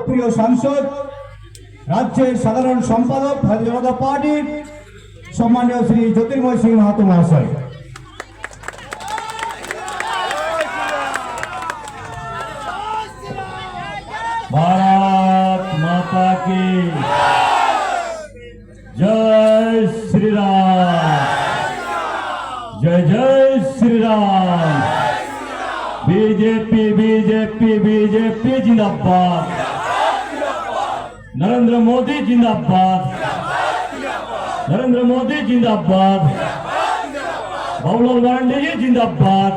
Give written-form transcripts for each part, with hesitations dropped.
প্রিয় সাংসদ, রাজ্যের সাধারণ সম্পাদক ভারতীয় জনতা পার্টির সম্মানীয় শ্রী জ্যোতির্ময় সিং মাহাতো মহাশয়, भारत माता की जय श्री राम, जय जय Shri Ram. BJP BJP BJP जिंदाबाद, नरेंद्र मोदी जिंदाबाद, नरेंद्र मोदी जिंदाबाद, बाबूलाल मरांडी जी जिंदाबाद,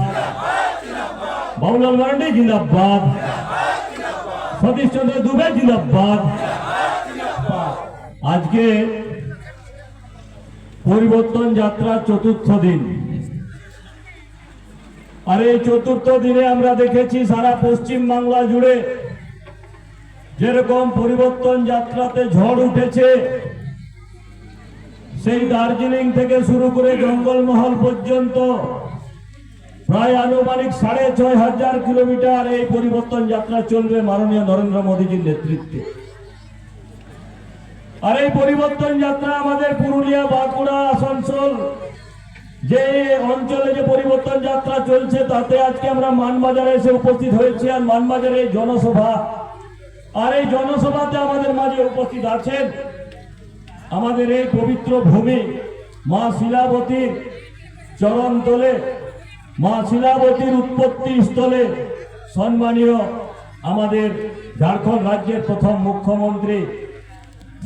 बाबूलाल मरांडी जिंदाबाद, सतीश चंद्र दुबे जिंदाबाद। आज के परिवर्तन यात्रा चतुर्थ दिन और ये चतुर्थ दिने আমরা দেখেছি সারা পশ্চিম বাংলা জুড়ে যেরকম পরিবর্তন যাত্রাতে ঝড় উঠেছে, সেই দার্জিলিং থেকে শুরু করে জঙ্গলমহল পর্যন্ত প্রায় আনুমানিক 6500 কিলোমিটার এই পরিবর্তন যাত্রা চলবে মাননীয় নরেন্দ্র মোদীজির নেতৃত্বে। আর এই পরিবর্তন যাত্রা আমাদের পুরুলিয়া, বাঁকুড়া, আসানসোল যে অঞ্চলে যে পরিবর্তন যাত্রা চলছে তাতে আজকে আমরা মানবাজারে এসে উপস্থিত হয়েছি। আর মানবাজারে জনসভা, আর এই জনসভাতে আমাদের মাঝে উপস্থিত আছেন আমাদের এই পবিত্র ভূমি মা শিলাবতীর চরণ তলে, মা শিলাবতীর উৎপত্তি স্থলে সম্মানীয় আমাদের ঝাড়খণ্ড রাজ্যের প্রথম মুখ্যমন্ত্রী,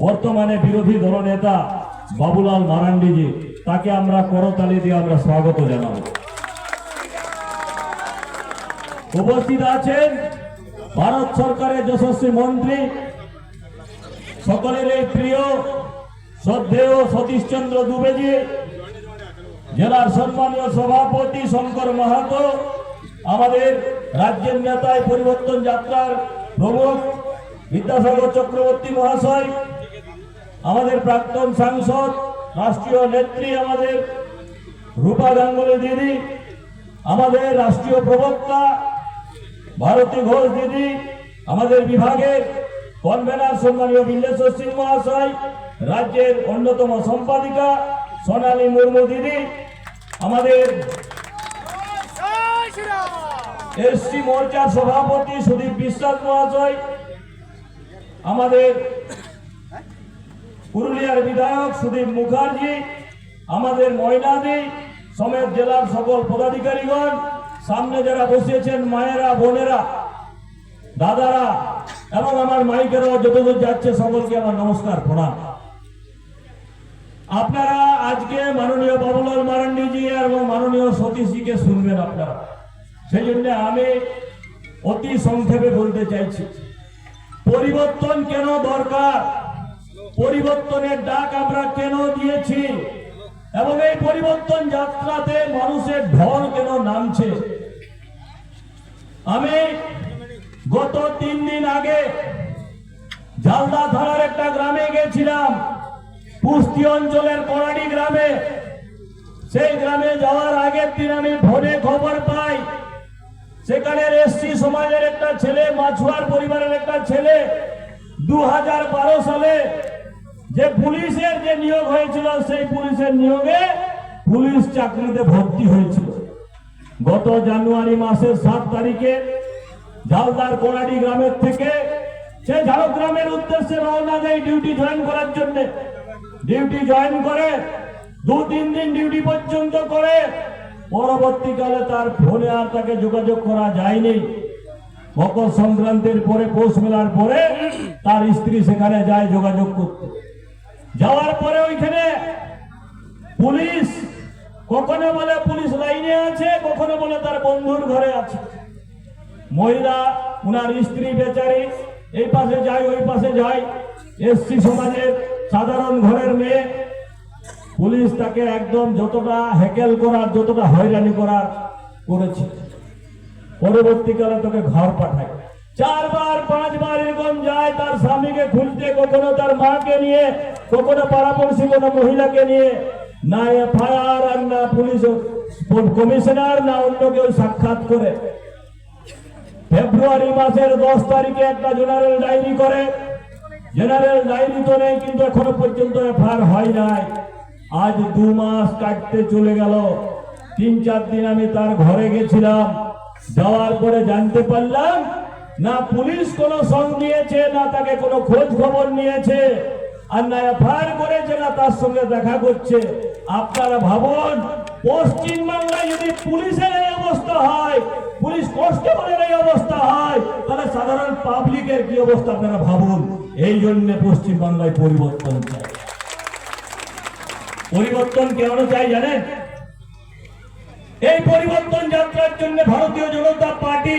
বর্তমানে বিরোধী দলনেতা বাবুলাল মারান্ডি জি। তাকে আমরা করতালি দিয়ে আমরা স্বাগত জানাবো। উপস্থিত আছেন ভারত সরকারের যশস্বী মন্ত্রী, সকলের এই প্রিয় শ্রদ্ধেয় সতীশ চন্দ্র দুবে জি, জেলার সম্মানীয় সভাপতি শঙ্কর মাহাতো, আমাদের রাজ্যের নেতায় পরিবর্তন যাত্রার প্রমুখ বিদ্যাসাগর চক্রবর্তী মহাশয়, আমাদের প্রাক্তন সাংসদ রাষ্ট্রীয় নেত্রী আমাদের রূপা গাঙ্গুলি দিদি, আমাদের রাষ্ট্রীয় প্রবক্তা ভারতী ঘোষ দিদি, আমাদের বিভাগের কনভেনার সম্মানীয় বিল্লেশ্বর সিং মহাশয়, রাজ্যের অন্যতম সম্পাদিকা সোনালী মুর্মু দিদি, আমাদের এসসি মোর্চার সভাপতি সুদীপ বিশ্বাস মহাশয়, আমাদের পুরুলিয়ার বিধায়ক সুদীপ মুখার্জি, আমাদের ময়নাদি সমেত জেলার সকল পদাধিকারীগণ, সামনে যারা বসেছেন মায়েরা, বোনেরা, দাদারা এবং আমার মাইকেরাও যতদূর যাচ্ছে সকলকে আমার নমস্কার, প্রণাম। আপনারা আজকে মাননীয় বাবুলাল মারান্ডি জি এবং মাননীয় সতীশ জিকে শুনবেন আপনারা, সেই জন্য আমি অতি সংক্ষেপে বলতে চাইছি পরিবর্তন কেন দরকার, পরিবর্তনের ডাক আমরা কেন দিয়েছি এবং এই পরিবর্তন যাত্রাতে মানুষের ঢল কেন নামছে। আমি গত 3 দিন আগে ঝালদা থানার একটা গ্রামে গেছিলাম, পুষ্টি অঞ্চলের কোনাডি গ্রামে। সেই গ্রামে যাওয়ার আগের দিন আমি ফোনে খবর পাই সেখানের এসসি সমাজের একটা ছেলে, মাছুয়ার পরিবারের একটা ছেলে 2012 সালে যে পুলিশের যে নিয়োগ হয়েছিল সেই পুলিশের নিয়োগে পুলিশ চাকরিতে ভর্তি হয়েছিল। গত জানুয়ারি মাসের 7 তারিখে ঝালদার কোনাডি গ্রামের থেকে সে ঝাড়গ্রামের উদ্দেশ্যে রওনা দেয় ডিউটি জয়েন করার জন্য। ডিউটি জয়েন করে 2-3 দিন ডিউটি পর্যন্ত করে, পরবর্তীকালে তার ফোনে আর তাকে যোগাযোগ করা যায়নি। মকর সংক্রান্তির পরে, পৌষ মেলার পরে তার স্ত্রী সেখানে যায় যোগাযোগ করতে। যাওয়ার পরে ওইখানে পুলিশ কখনো বলে পুলিশ লাইনে আছে, কখনো বলে তার বন্ধুর ঘরে আছে। মহিলা উনার স্ত্রী বেচারি এই পাশে যায় ওই পাশে যায়, এসসি সমাজের সাধারণ ঘরের মেয়ে। পুলিশ তাকে একদম যতটা হেকেল করার, যতটা হয়রানি করার করেছে। পরবর্তীকালে তোকে ঘর পাঠায়। 4-5 বার এরকম যায় তার স্বামীকে খুঁজতে, কখনো তার মাকে নিয়ে, কখনো পাড়াপড়শি কোনো মহিলাকে নিয়ে। না এফআইআর আর না পুলিশ কমিশনার না অন্য কেউ সাক্ষাৎ করে। ফেব্রুয়ারি মাসের 10 তারিখে একটা জেনারেল ডায়েরি করে। জেনারেল ডায়েরি তো নেই, কিন্তু এখনো পর্যন্ত এফআইআর হয় নাই। আজ 2 মাস কাটতে চলে গেল। 3-4 দিন আমি তার ঘরে গেছিলাম, যাওয়ার পরে জানতে পারলাম না পুলিশ কোনো সঙ্গ নিয়েছে, না তাকে কোনো খোঁজ খবর নিয়েছে, আর না এফআইআর করেছে, না তার সঙ্গে দেখা করছে। আপনারা ভাবুন, পশ্চিম বাংলায় যদি পুলিশের এই অবস্থা হয়, পুলিশ কনস্টেবলের এই অবস্থা হয়, তাহলে সাধারণ পাবলিকের কি অবস্থা আপনারা ভাবুন। এই জন্য পশ্চিম বাংলায় পরিবর্তন চাই। পরিবর্তন কেন চাই জানেন? এই পরিবর্তন যাত্রার জন্য ভারতীয় জনতা পার্টি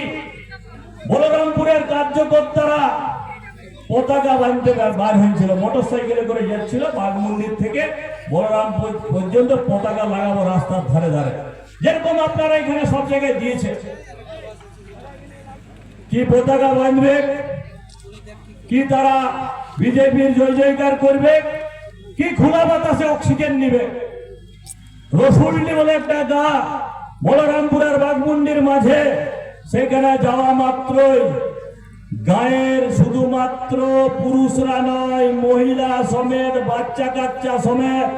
বলরামপুরের কার্যকর্তারা পতাকা বাঁধতে বার হয়েছিল, মোটরসাইকেলে করে যাচ্ছিল বাঘ মন্দির থেকে বলরামপুর পর্যন্ত পতাকা লাগাবো রাস্তার ধারে ধারে, যেরকম আপনারা এখানে সব জায়গায় দিয়েছে। কি পতাকা বাঁধবে, কি তারা বিজেপির জয় জয়কার করবে, কি খোলা বাতাসে অক্সিজেন নিবে? রসুলটি বলে একটা গা বলরামপুরের বাঘমুন্ডির মাঝে, সেখানে যাওয়া মাত্রই গায়ের শুধুমাত্র পুরুষরা নয়, মহিলা সমেত, বাচ্চা কাচ্চা সমেত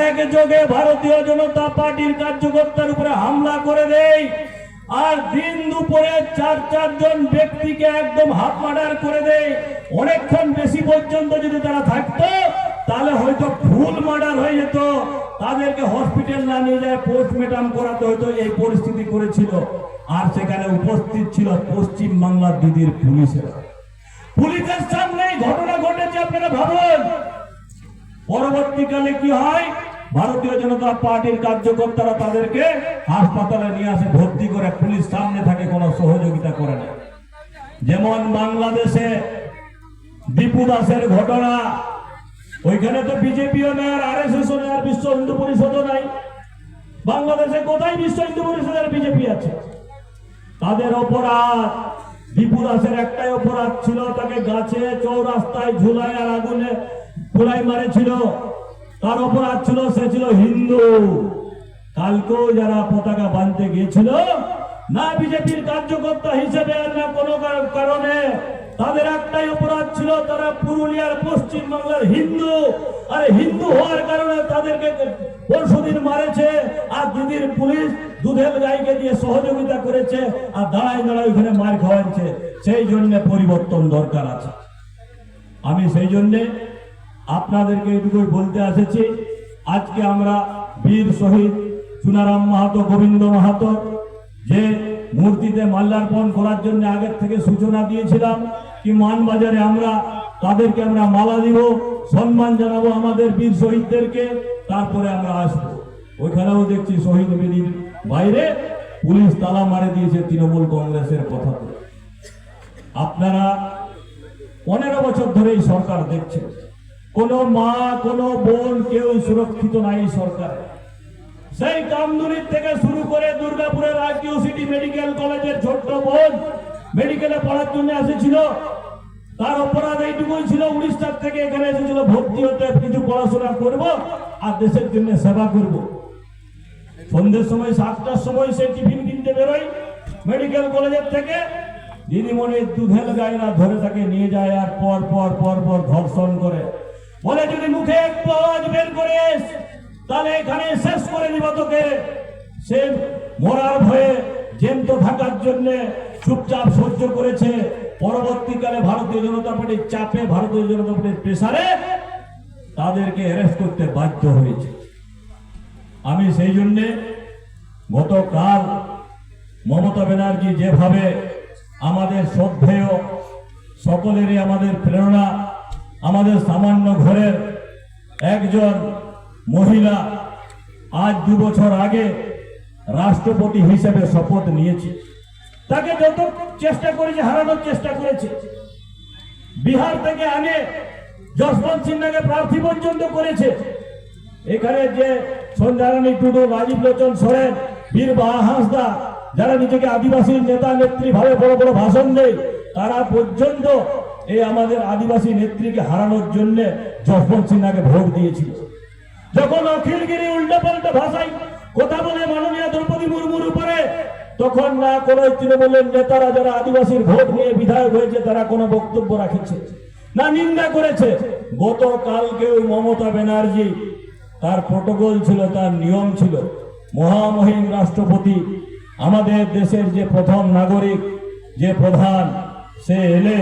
একযোগে ভারতীয় জনতা পার্টির কার্যকর্তার উপরে হামলা করে দেয়। আর দিন দুপুরে 4 জন ব্যক্তিকে একদম হাফ মার্ডার করে দেয়। অনেকক্ষণ বেশি পর্যন্ত যদি তারা থাকতো, তাহলে হয়তো ফুল মার্ডার হয়ে যেত, তাদেরকে হসপিটাল না নিয়ে যায় পোস্টমর্টম করাতে হয়তো। এই পরিস্থিতি করেছিল। আর সেখানে উপস্থিত ছিল পশ্চিম বাংলার দিদির পুলিশের। পুলিশের সামনে ঘটনা ঘটেছে, আপনারা ভাবুন। পরবর্তীকালে কি হয়? ভারতীয় জনতা পার্টির কার্যকর্তারা তাদেরকে হাসপাতালে নিয়ে আসে, ভর্তি করে। পুলিশ সামনে থাকে, কোনো সহযোগিতা করে না। যেমন বাংলাদেশে দীপু দাসের ঘটনা, ওইখানে তো বিজেপিও নেই, আর আরএসএসও নেই, আর বিশ্ব হিন্দু পরিষদও নাই। বাংলাদেশে কোথায় বিশ্ব হিন্দু পরিষদের বিজেপি আছে? তাদের অপরাধ, দীপু দাসের একটাই অপরাধ ছিল, তাকে গাছে চৌরাস্তায় ঝুলায় আর আগুনে পুড়াই মারেছিল। তার অপরাধ ছিল সে ছিল হিন্দু। কালকেও যারা পতাকা বাঁধতে গিয়েছিল, না বিজেপির কার্যকর্তা হিসেবে আর না কোনো কারণে, তাদের একটাই অপরাধ ছিল, তারা পুরুলিয়ার পশ্চিম বাংলার হিন্দু। আর হিন্দু হওয়ার কারণে তাদেরকে পরশুদিন মারেছে। আর দিদির পুলিশ দুধের গাইকে দিয়ে সহযোগিতা করেছে, আর দাঁড়ায় দাঁড়ায় ওখানে মার খাওয়াচ্ছে। সেই জন্য পরিবর্তন দরকার আছে। আমি সেই জন্যে আপনাদেরকে এটুকুই বলতে এসেছি, আজকে আমরা বীর শহীদ চুনারাম মাহাতো, গোবিন্দ মাহাতো যে মূর্তিতে মাল্যার্পণ করার জন্য আগের থেকে সূচনা দিয়েছিলাম, কি মানবাজারে তাদেরকে আমরা মালা দিব, সম্মান জানাবো আমাদের বীর শহীদদেরকে, তারপরে আমরা আসবো। ওইখানেও দেখছি শহীদ বেদির বাইরে পুলিশ তালা মারে দিয়েছে তৃণমূল কংগ্রেসের কথা বলে। আপনারা 15 বছর ধরে এই সরকার দেখছেন, কোনো মা, কোনো বোন কেউ সুরক্ষিত নাই সরকারে। সেই কামদুনির থেকে শুরু করে দুর্গাপুরের আরকিউ সিটি মেডিকেল কলেজের ছোট্ট বোন মেডিকেলে পড়ার জন্য এসেছিল। তার অপরাধ এইটুকুই ছিল, উড়িষ্যার থেকে এখানে এসেছিল ভর্তি হতে, কিছু পড়াশোনা করব আর দেশের জন্য সেবা করব। সন্ধ্যের সময় 7টার সময় সে টিফিন কিনতে বেরোয় মেডিকেল কলেজের থেকে। দিদিমণির দুধের গায়রা ধরে তাকে নিয়ে যায়, আর পর পর পর পর ধর্ষণ করে। বলে যদি মুখে একটু আওয়াজ বের করিস, তাহলে এখানে শেষ করে দিব তোকে। সে মরার ভয়ে জ্যান্ত থাকার জন্য চুপচাপ সহ্য করেছে। পরবর্তীকালে ভারতীয় জনতা পার্টির চাপে, ভারতীয় জনতা পার্টির প্রেসারে তাদেরকে অ্যারেস্ট করতে বাধ্য হয়েছে। আমি সেই জন্য গতকাল মমতা ব্যানার্জি যেভাবে আমাদের শ্রদ্ধেয়, সকলেরই আমাদের প্রেরণা, আমাদের সামান্য ঘরের একজন মহিলা আজ 2 বছর আগে রাষ্ট্রপতি হিসেবে শপথ নিয়েছে, তাকে যত চেষ্টা করেছে, হারানোর চেষ্টা করেছে। বিহার থেকে আগে যশবন্ত সিনহাকে প্রার্থী পর্যন্ত করেছে। এখানে যে সন্ধ্যারানী টুডু, রাজীব লোচন সোরেন, বীর বাহা হাঁসদা, যারা নিজেকে আদিবাসী নেতা নেত্রী ভাবে বড় বড় ভাষণ দেয়, তারা পর্যন্ত এই আমাদের আদিবাসী নেত্রীকে হারানোর জন্য যশবন্ত সিনহাকে ভোট দিয়েছিল। যখন অখিলগিরি উল্টো পাল্টা ভাষায় কথা বলে মাননীয় দ্রৌপদী মুর্মুর উপরে, তখন না কোনো তৃণমূলের নেতারা যারা আদিবাসীর ভোট নিয়ে বিধায়ক হয়েছে তারা কোনো বক্তব্য রাখেছে না, নিন্দা করেছে। গতকালকে ওই মমতা ব্যানার্জি, তার প্রটোকল ছিল, তার নিয়ম ছিল, মহামহিম রাষ্ট্রপতি, আমাদের দেশের যে প্রথম নাগরিক, যে প্রধান, সে এলে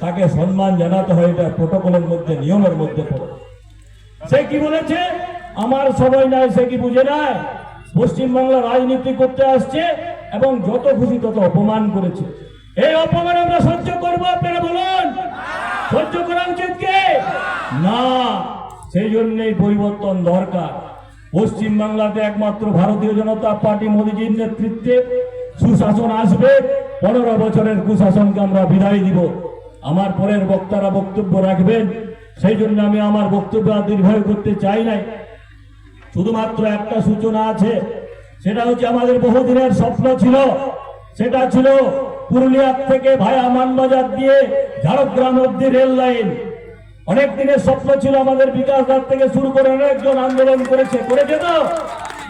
তাকে সম্মান জানাতে হয়, এটা প্রটোকলের মধ্যে, নিয়মের মধ্যে পড়ে। সে কি বলেছে? আমার সময় নাই, সে কি বুঝে নাই? পশ্চিমবাংলা রাজনীতি করতে আসছে এবং যত খুশি তত অপমান করেছে। এই অপমান আমরা সহ্য করবো? আপনারা বলুন, সহ্য করা উচিত কি না? সেই জন্যই পরিবর্তন দরকার। পশ্চিমবাংলাতে একমাত্র ভারতীয় জনতা পার্টি মোদীজির নেতৃত্বে সুশাসন আসবে। 15 বছরের কুশাসনকে আমরা বিদায় দিব। আমার পরের বক্তারা বক্তব্য রাখবেন, সেই জন্য আমি আমার বক্তব্য আর দীর্ঘায়ু করতে চাই নাই। শুধুমাত্র একটা সূচনা আছে, সেটা হচ্ছে আমাদের বহুদিনের স্বপ্ন ছিল, সেটা ছিল পুরুলিয়া থেকে ভায়া মানবাজার দিয়ে ঝাড়গ্রাম অব্দি রেল লাইন। অনেক দিনের স্বপ্ন ছিল আমাদের, বিকাশ দাস থেকে শুরু করে অনেকজন আন্দোলন করেছে তো।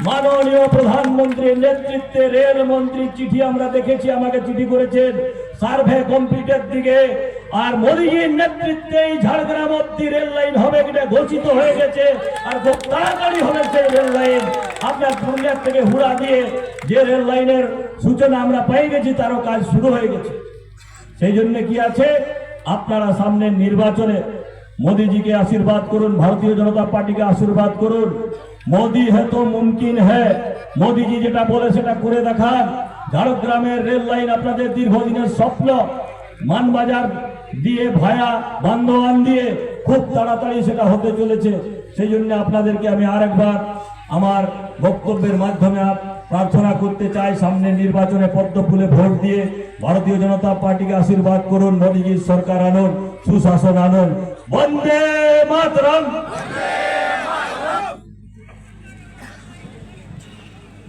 মাননীয় প্রধানমন্ত্রীর নেতৃত্বে রেল মন্ত্রী চিঠি আমরা দেখেছি, আমাকে চিঠি করেছেন সার্ভে কমপ্লিটের দিকে। আর মোদীজির নেতৃত্বে ঝাড়গ্রাম অব্দি রেল লাইন হবে, এটা ঘোষিত হয়ে গেছে। আর খুব তাড়াতাড়ি হবে সেই রেল লাইন। আপনার পুরুলিয়ার থেকে হুড়া দিয়ে যে রেল লাইনের সূচনা আমরা পেয়ে গেছি, তারও কাজ শুরু হয়ে গেছে। সেই জন্য কি আছে, আপনারা সামনের নির্বাচনে মোদীজিকে আশীর্বাদ করুন, ভারতীয় জনতা পার্টিকে আশীর্বাদ করুন। মোদী है तो मुमकिन है। মোদীজি যেটা বলে সেটা করে দেখান। ঝাড়গ্রামের রেল লাইন আপনাদের দীর্ঘদিনের স্বপ্ন, মানবাজার দিয়ে ভায়া বান্দোয়ান দিয়ে খুব তাড়াতাড়ি সেটা হতে চলেছে। সেই জন্য আপনাদেরকে আমি আরেকবার আমার বক্তব্যের মাধ্যমে প্রার্থনা করতে চাই, সামনে নির্বাচনে পদ্ম ফুলে ভোট দিয়ে ভারতীয় জনতা পার্টিকে আশীর্বাদ করুন। মোদীজির সরকার আনুন, সুশাসন আনুন। বন্দে মাতরম।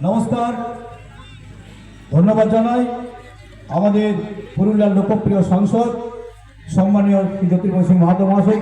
নমস্কার, ধন্যবাদ জানাই আমাদের পুরুলিয়ার লোকপ্রিয় সাংসদ সম্মানীয় শ্রী জ্যোতির্ময় সিং মাহাতো মহাশয়।